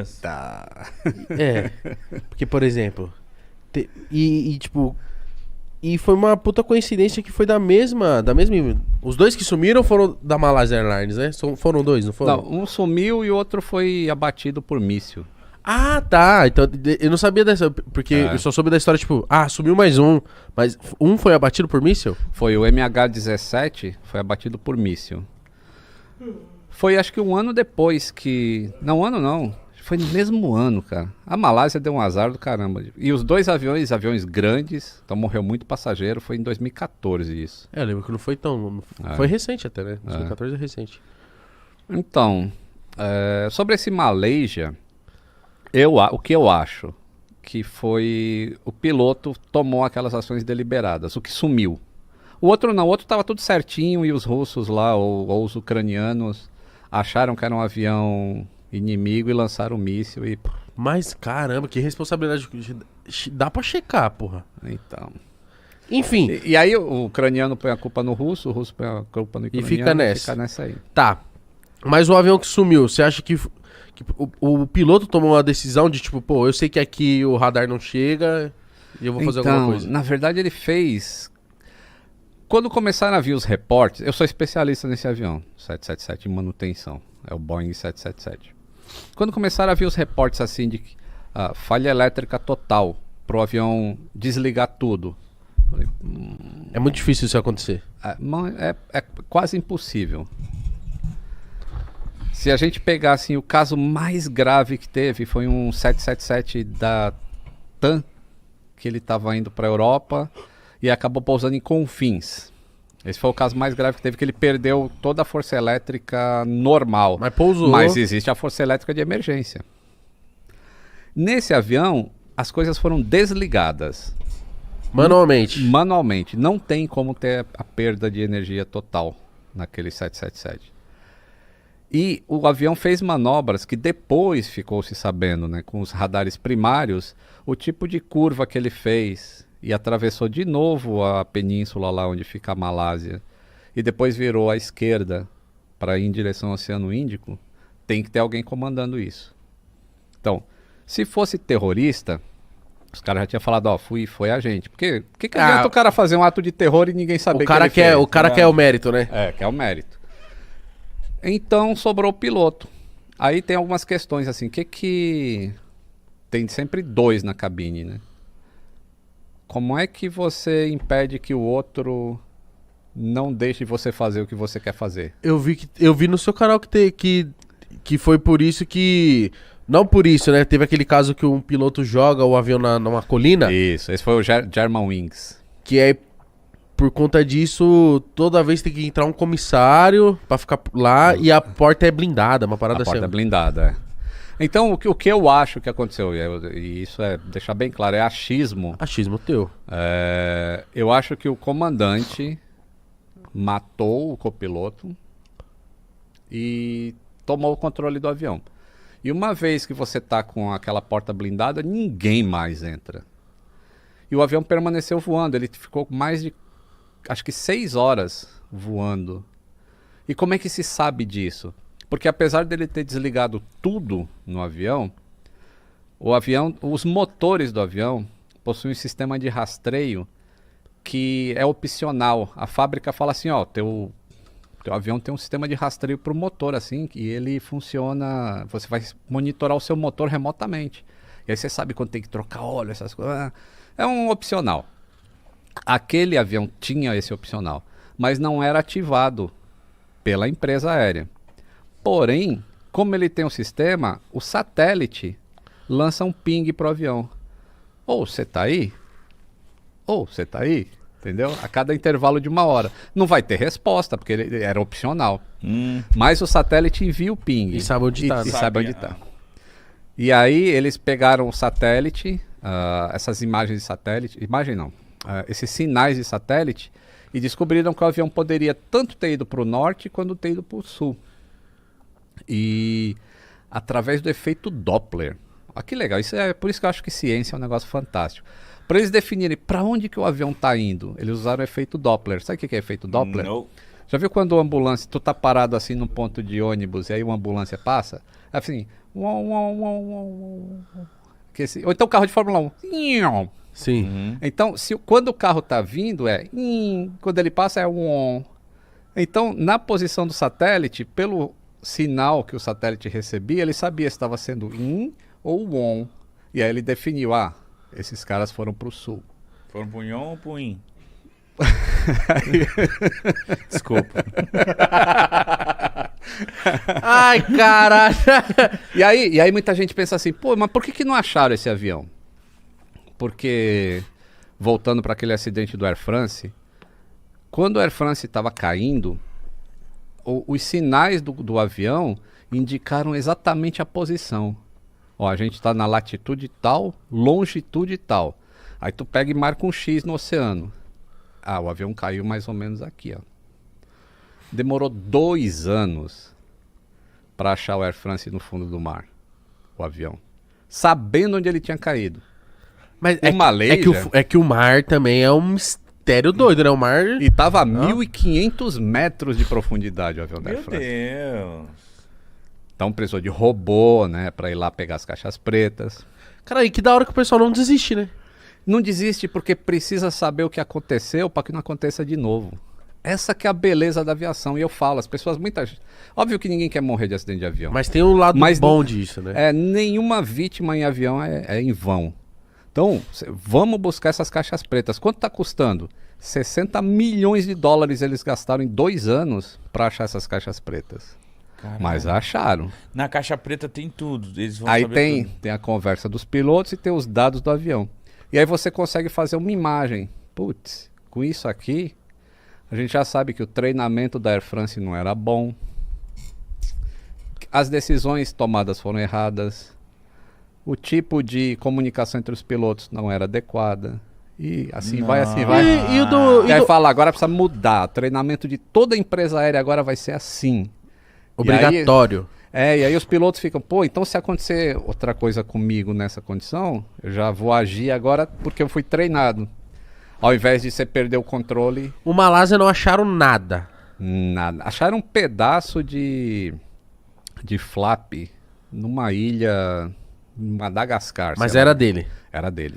absurdas. É, porque, por exemplo, tipo, e foi uma puta coincidência que foi da mesma, os dois que sumiram foram da Malaysia Airlines, né? Foram dois, não foram? Não, um sumiu e o outro foi abatido por míssil. Ah, tá. Então, eu não sabia dessa, porque eu só soube da história, tipo, sumiu mais um, mas um foi abatido por míssil? Foi o MH17, foi abatido por míssil. Foi acho que um ano depois que... Não, um ano não. Foi no mesmo ano, cara. A Malásia deu um azar do caramba. E os dois aviões grandes, então morreu muito passageiro, foi em 2014 isso. Eu lembro que não foi tão... Foi recente até, né? 2014 é recente. Então, sobre esse Malaysia, o que eu acho que foi o piloto tomou aquelas ações deliberadas, o que sumiu. O outro não, o outro estava tudo certinho e os russos lá, ou os ucranianos, acharam que era um avião inimigo e lançaram um míssil e... Mas caramba, que responsabilidade. Dá pra checar, porra. Então... Enfim. E aí o ucraniano põe a culpa no russo, o russo põe a culpa no ucraniano e fica nessa. Aí. Tá. Mas o avião que sumiu, você acha que o piloto tomou uma decisão de tipo, pô, eu sei que aqui o radar não chega e eu vou fazer alguma coisa? Na verdade ele fez... Quando começaram a vir os reportes, eu sou especialista nesse avião, 777 em manutenção, é o Boeing 777. Quando começaram a vir os reportes assim de falha elétrica total, pro avião desligar tudo, falei, é muito difícil isso acontecer. É quase impossível. Se a gente pegar assim, o caso mais grave que teve foi um 777 da TAM, que ele estava indo para a Europa e acabou pousando em Confins. Esse foi o caso mais grave que teve, que ele perdeu toda a força elétrica normal. Mas pousou. Mas existe a força elétrica de emergência. Nesse avião, as coisas foram desligadas. Manualmente. Não tem como ter a perda de energia total naquele 777. E o avião fez manobras que depois ficou se sabendo, né, com os radares primários, o tipo de curva que ele fez e atravessou de novo a península lá onde fica a Malásia e depois virou à esquerda para ir em direção ao Oceano Índico, tem que ter alguém comandando isso. Então, se fosse terrorista, os caras já tinham falado, foi a gente. Porque que adianta o cara fazer um ato de terror e ninguém saber que ele fez? O cara quer o mérito, né? Quer o mérito. Então sobrou o piloto. Aí tem algumas questões assim, que tem sempre dois na cabine, né? Como é que você impede que o outro não deixe você fazer o que você quer fazer? Eu vi no seu canal que foi por isso que... Não por isso, né? Teve aquele caso que um piloto joga o avião numa colina. Isso, esse foi o Germanwings. Que aí, por conta disso, toda vez tem que entrar um comissário pra ficar lá e a porta é blindada, uma parada assim. A porta é blindada, Então, o que eu acho que aconteceu, e isso é deixar bem claro, é achismo. Achismo teu. Eu acho que o comandante matou o copiloto e tomou o controle do avião. E uma vez que você tá com aquela porta blindada, ninguém mais entra. E o avião permaneceu voando, ele ficou mais de, acho que 6 horas voando. E como é que se sabe disso? Porque apesar dele ter desligado tudo no avião, os motores do avião possuem um sistema de rastreio que é opcional. A fábrica fala assim, teu avião tem um sistema de rastreio para o motor, assim, que ele funciona, você vai monitorar o seu motor remotamente. E aí você sabe quando tem que trocar óleo, essas coisas. É um opcional. Aquele avião tinha esse opcional, mas não era ativado pela empresa aérea. Porém, como ele tem um sistema, o satélite lança um ping pro avião. Ou você tá aí? Ou você tá aí? Entendeu? A cada intervalo de 1 hora. Não vai ter resposta, porque ele era opcional. Mas o satélite envia o ping. E sabe onde tá. E sabe onde tá. E aí eles pegaram o satélite, essas imagens de satélite, esses sinais de satélite, e descobriram que o avião poderia tanto ter ido para o norte quanto ter ido para o sul. E através do efeito Doppler. Olha que legal, por isso que eu acho que ciência é um negócio fantástico. Para eles definirem para onde que o avião está indo, eles usaram o efeito Doppler. Sabe o que é efeito Doppler? Não. Já viu quando a ambulância, tu tá parado assim num ponto de ônibus e aí uma ambulância passa? Assim, Ou então carro de Fórmula 1. Sim. Então, quando o carro está vindo, quando ele passa é Então, na posição do satélite, pelo sinal que o satélite recebia, ele sabia se estava sendo ou on. E aí ele definiu, esses caras foram para o sul. Foram pro Yon ou pro In? Desculpa. Ai, caralho. E aí muita gente pensa assim, pô, mas por que não acharam esse avião? Porque, voltando para aquele acidente do Air France, quando o Air France estava caindo, os sinais do avião indicaram exatamente a posição. Ó, a gente está na latitude tal, longitude tal. Aí tu pega e marca um X no oceano. O avião caiu mais ou menos aqui, ó. Demorou 2 anos para achar o Air France no fundo do mar, o avião. Sabendo onde ele tinha caído. Mas É que o mar também é um mistério doido, né? O mar... E tava a 1.500 metros de profundidade o avião da Air Meu France. Deus. Então precisou de robô, né? Pra ir lá pegar as caixas pretas. Cara, e que da hora que o pessoal não desiste, né? Não desiste porque precisa saber o que aconteceu para que não aconteça de novo. Essa que é a beleza da aviação. E eu falo, as pessoas, óbvio que ninguém quer morrer de acidente de avião. Mas tem um lado bom disso, né? Nenhuma vítima em avião é em vão. Então, vamos buscar essas caixas pretas. Quanto está custando? 60 milhões de dólares eles gastaram em 2 anos para achar essas caixas pretas. Caralho. Mas acharam. Na caixa preta tem tudo. Eles vão Aí saber tudo. tem a conversa dos pilotos e tem os dados do avião. E aí você consegue fazer uma imagem. Putz, com isso aqui, a gente já sabe que o treinamento da Air France não era bom. As decisões tomadas foram erradas. O tipo de comunicação entre os pilotos não era adequada. E assim vai. E aí fala, agora precisa mudar. O treinamento de toda empresa aérea agora vai ser assim. Obrigatório. E aí os pilotos ficam, pô, então se acontecer outra coisa comigo nessa condição, eu já vou agir agora porque eu fui treinado. Ao invés de você perder o controle... O Malásia não acharam nada. Nada. Acharam um pedaço de flap numa ilha em Madagascar. Mas era dele. Era dele.